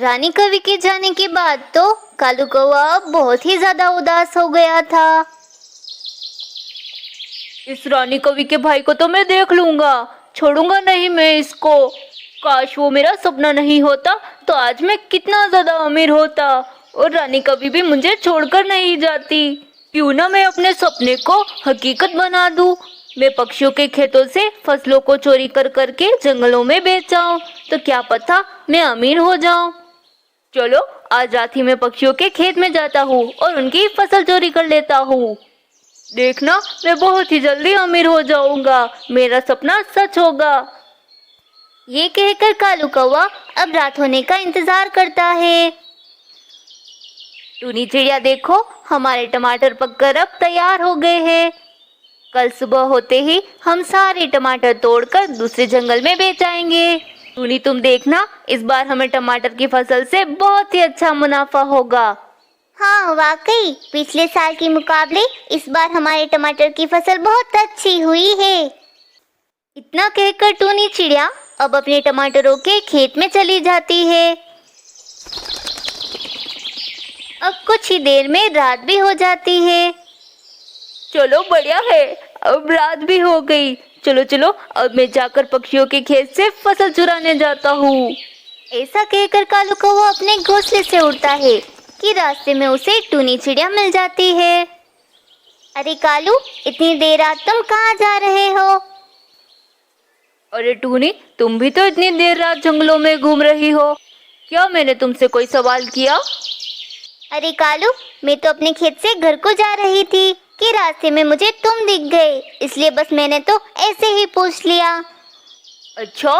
रानी कवि के जाने के बाद तो कालू कौवा बहुत ही ज्यादा उदास हो गया था। इस रानी कवि के भाई को तो मैं देख लूंगा, छोड़ूंगा नहीं मैं इसको। काश वो मेरा सपना नहीं होता तो आज मैं कितना ज्यादा अमीर होता और रानी कवि भी मुझे छोड़कर नहीं जाती। क्यों ना मैं अपने सपने को हकीकत बना दूं। मैं पक्षियों के खेतों से फसलों को चोरी कर करके जंगलों में बेच आऊं तो क्या पता मैं अमीर हो जाऊं। चलो आज रात ही मैं पक्षियों के खेत में जाता हूँ और उनकी फसल चोरी कर लेता हूँ। देखना मैं बहुत ही जल्दी अमीर हो जाऊंगा, मेरा सपना सच होगा। ये कहकर कालू कौवा अब रात होने का इंतजार करता है। टूनी चिड़िया देखो, हमारे टमाटर पककर अब तैयार हो गए हैं। कल सुबह होते ही हम सारे टमाटर तोड़कर दूसरे जंगल में बेच आएंगे। टूनी तुम देखना, इस बार हमें टमाटर की फसल से बहुत ही अच्छा मुनाफा होगा। हाँ वाकई, पिछले साल के मुकाबले इस बार हमारे टमाटर की फसल बहुत अच्छी हुई है। इतना कहकर टूनी चिड़िया अब अपने टमाटरों के खेत में चली जाती है। अब कुछ ही देर में रात भी हो जाती है। चलो बढ़िया है, अब रात भी हो गई। चलो चलो अब मैं जाकर पक्षियों के खेत से फसल चुराने जाता हूँ। ऐसा कहकर कालू कौवा अपने घोंसले से उड़ता है कि रास्ते में उसे टूनी चिड़िया मिल जाती है। अरे कालू, इतनी देर रात तुम कहाँ जा रहे हो? अरे टूनी, तुम भी तो इतनी देर रात जंगलों में घूम रही हो। क्या मैंने तुमसे कोई सवाल किया? अरे कालू, मैं तो अपने खेत से घर को जा रही थी कि रास्ते में मुझे तुम दिख गए, इसलिए बस मैंने तो ऐसे ही पूछ लिया। अच्छा,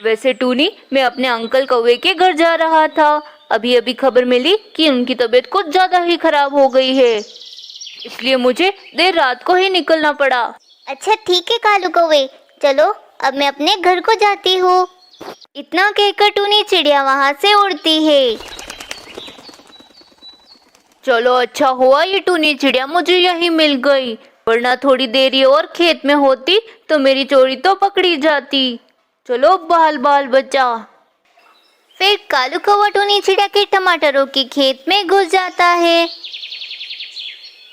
वैसे टूनी मैं अपने अंकल कौवे के घर जा रहा था। अभी अभी खबर मिली कि उनकी तबीयत कुछ ज्यादा ही खराब हो गई है, इसलिए मुझे देर रात को ही निकलना पड़ा। अच्छा ठीक है कालू कौवे, चलो अब मैं अपने घर को जाती हूँ। इतना कहकर टूनी चिड़िया वहाँ से उड़ती है। चलो अच्छा हुआ ये टूनी चिड़िया मुझे यहीं मिल गई, वरना थोड़ी देर ये और खेत में होती तो मेरी चोरी तो पकड़ी जाती। चलो बाल बाल बचा। फिर कालू कौवा टूनी चिड़िया के टमाटरों के खेत में घुस जाता है।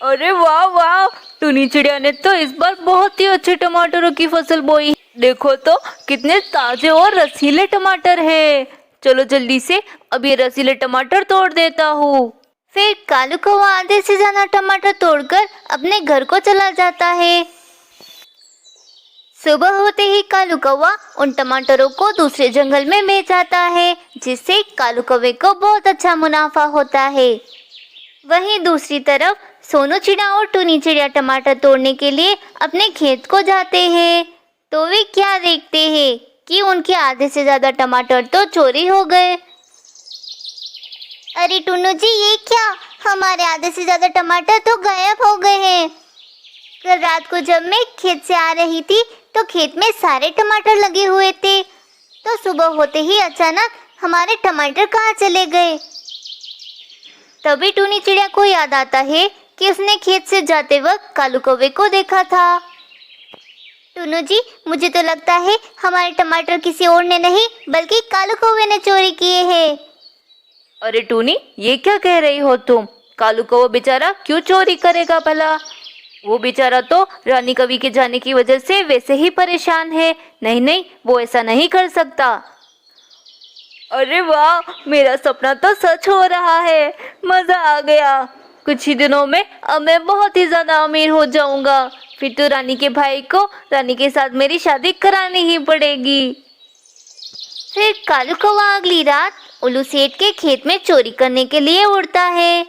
अरे वाह वाह, टूनी चिड़िया ने तो इस बार बहुत ही अच्छे टमाटरों की फसल बोई। देखो तो कितने ताजे और रसीले टमाटर हैं। चलो जल्दी से अब ये रसीले टमाटर तोड़ देता हूँ। फिर कालू कौवा आधे से ज्यादा टमाटर तोड़कर अपने घर को चला जाता है। सुबह होते ही कालू कौवा उन टमाटरों को दूसरे जंगल में बेच आता है, जिससे कालू कौवे को बहुत अच्छा मुनाफा होता है। वहीं दूसरी तरफ सोनू चिड़िया और टूनी चिड़िया टमाटर तोड़ने के लिए अपने खेत को जाते हैं, तो वे क्या देखते हैं कि उनके आधे से ज्यादा टमाटर तो चोरी हो गए। अरे टुन्नू जी, ये क्या, हमारे आधे से ज्यादा टमाटर तो गायब हो गए हैं। कल रात को जब मैं खेत से आ रही थी तो खेत में सारे टमाटर लगे हुए थे, तो सुबह होते ही अचानक हमारे टमाटर कहाँ चले गए। तभी टूनी चिड़िया को याद आता है कि उसने खेत से जाते वक्त कालू कौवे को देखा था। टुन्नू जी, मुझे तो लगता है हमारे टमाटर किसी और ने नहीं बल्कि कालू कौवे ने चोरी किए हैं। अरे टूनी, ये क्या कह रही हो तुम? कालू कौवा बेचारा क्यों चोरी करेगा भला? वो बेचारा तो रानी कवि के जाने की वजह से वैसे ही परेशान है। नहीं नहीं, वो ऐसा नहीं कर सकता। अरे वाह, मेरा सपना तो सच हो रहा है, मजा आ गया। कुछ ही दिनों में अब मैं बहुत ही ज्यादा अमीर हो जाऊंगा। फिर तो रानी के भाई को रानी के साथ मेरी शादी करानी ही पड़ेगी। फिर कालू कौवा अगली रात उल्लू सेठ के खेत में चोरी करने के लिए उड़ता है,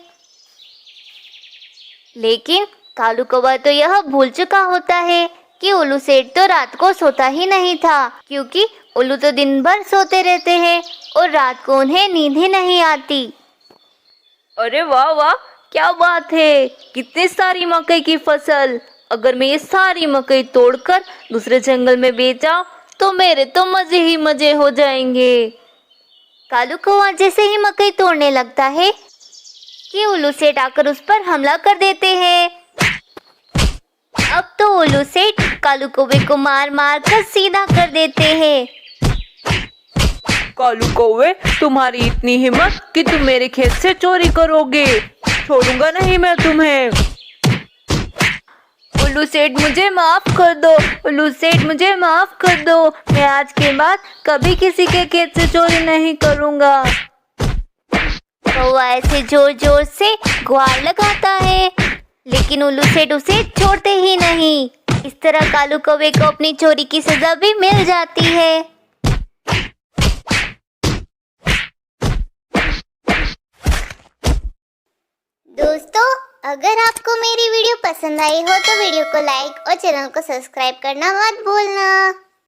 लेकिन कालू कौवा तो यह भूल चुका होता है कि उल्लू सेठ तो रात को सोता ही नहीं था, क्योंकि उल्लू तो दिन भर सोते रहते हैं और रात को उन्हें नींद ही नहीं आती। अरे वाह वाह, क्या बात है, कितनी सारी मकई की फसल। अगर मैं ये सारी मकई तोड़कर दूसरे जंगल में बेचा तो मेरे तो मजे ही मजे हो जाएंगे। कालू कौवा जैसे ही मकई तोड़ने लगता है कि उल्लू सेठ आकर उस पर हमला कर देते हैं। अब तो उल्लू सेठ कालू कौवे को मार मार कर सीधा कर देते हैं। कालू कौवे, तुम्हारी इतनी हिम्मत कि तुम मेरे खेत से चोरी करोगे। छोड़ूंगा नहीं मैं तुम्हें। उल्लू सेठ मुझे माफ कर दो, उल्लू सेठ मुझे माफ कर दो। मैं आज के बाद कभी किसी के खेत से चोरी नहीं करूंगा। कौवा ऐसे जोर जोर से गुहार लगाता है, लेकिन उल्लू सेठ उसे छोड़ते ही नहीं। इस तरह कालू कौवे को अपनी चोरी की सजा भी मिल जाती है। दोस्तों, अगर आपको मेरी वीडियो पसंद आई हो तो वीडियो को लाइक और चैनल को सब्सक्राइब करना मत भूलना।